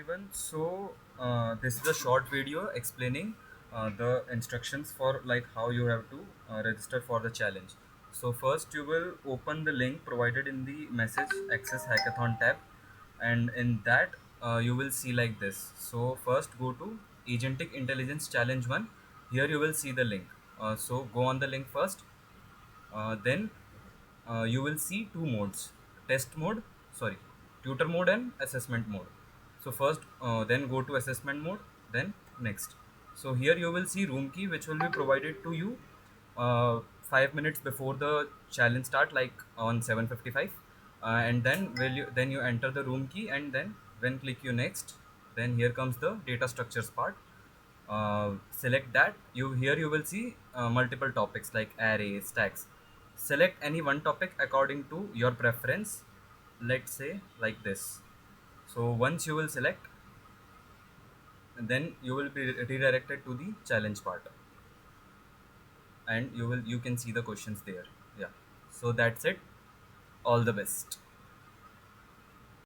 everyone. This is a short video explaining the instructions for like how you have to register for the challenge. So first you will open the link provided in the message access hackathon tab, and in that you will see like this. So first go to agentic intelligence challenge 1. Here you will see the link. So go on the link first. Then you will see two modes: test mode, sorry, tutor mode and assessment mode. So first then go to assessment mode, then next. So here you will see room key which will be provided to you 5 minutes before the challenge start, like on 7:55, and then you enter the room key, and then when click you next, then here comes the data structures part. Select that. You here you will see multiple topics like array, stacks. Select any one topic according to your preference, let's say like this. So once you will select, then you will be redirected to the challenge part, and you can see the questions there. Yeah, so that's it. All the best.